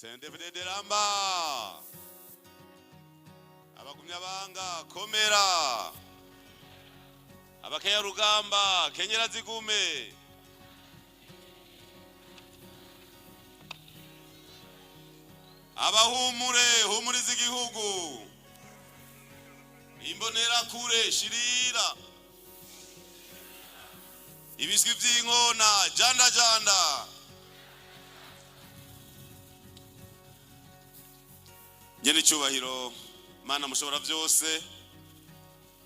Sendefudede ramba abagumya banga komera abakeya rugamba kenyera zigume abahumure humuriza igihugu imbonera kure shirira ibiswi vy'inkona janda janda nyene cyubahiro mana mushobora byose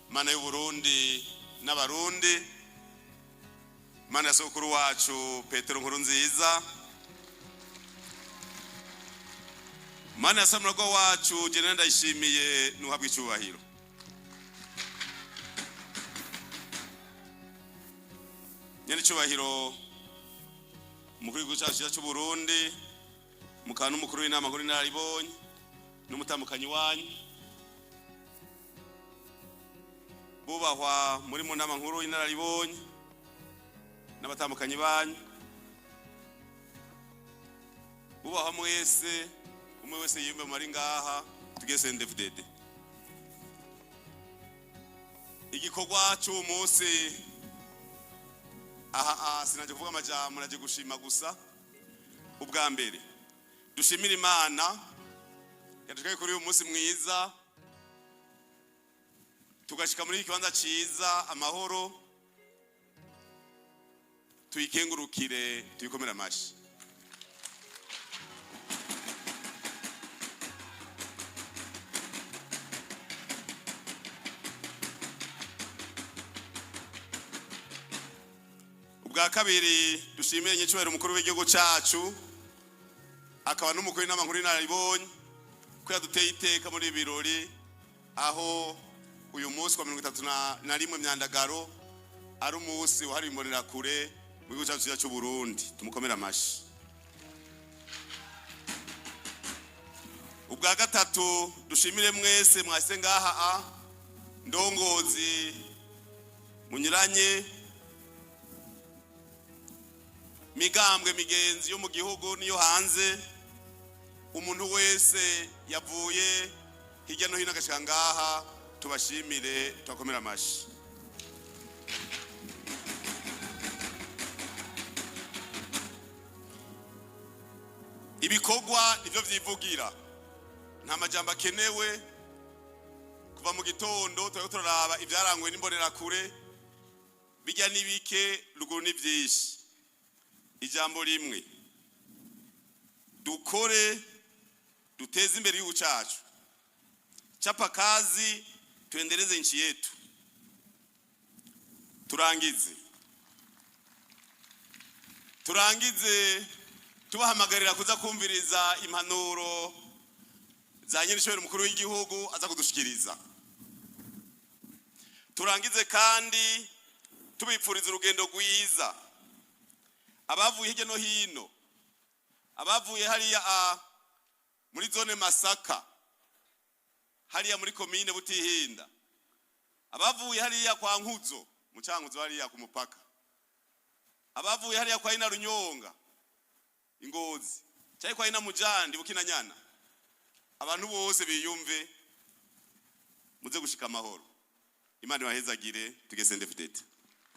mana y'u Burundi n'abarundi mana sokuru wacu Petero Nkurunziza mana yasamurwa wacu jene ndayishimiye nuhabwa icyubahiro nyene cyubahiro mukuru w'igihugu cy'u Burundi mukana umukuru w'inama nkuru naribonye n'umutambukanyi wanyu bubahwa muri mu nama nkuru y'inararibonye n'abatambukanyi banyu bubahwa mwese umwe wese yimbe mari ngaha tugese Sendefudede igikorwa cy'umunsi aha sinaje kuvuga amajambo naje gushima gusa ubwa mbere dushimira Imana yatukaye kuri uyu munsi mwiza tugashika muri ikibanza ciza amahoro tuyikengurukire tuyikomera amashi ubwa kabiri dushimiye nyicyubahiro umukuru w'igihugu cacu akaba n'umukuru w'inama nkuru y'inararibonye ko yaduteye iteka muri birori aho uyu munsi wa 31 myandagaro ari umunsi wahari imbonera kure mu gihugu cyacu cy'u Burundi tumukomera amashi ubwa gatatu dushimire mwese mwase ngaha ndongozi munyuranye migambwe migenzi yo mu gihugu niyo hanze umuntu wese yavuye hirya no hino agashika ngaha tubashimire twakomera amashi ibikorwa nivyo vyivugira nta majambo akenewe kuva mu gitondo turaraba ivyarangwe n'imbonera kure bijya nibike ruguru ni vyinshi ijambo rimwe dukore duteze imbere y'u cyacu chapa kazi tuendeleze nchi yetu turangize tubahamagarira kuza kumviriza impanuro za nyirishoboye umukuru w'igihugu aza kudushikiriza turangize kandi tubipfuriza urugendo rwiza abavuye hirya no hino abavuye hariya muri zone Masaka hariya muri komine Butihinda abavuye hariya kwa Nkuzo mu Cankuzo hariya ku mupaka abavuye hariya kwa ina Runyonga Ingozi cyari kwa ina Mujandi Bukinanyana abantu bose biyumve muze gushika amahoro Imana ibahezagire tugese Sendefudede.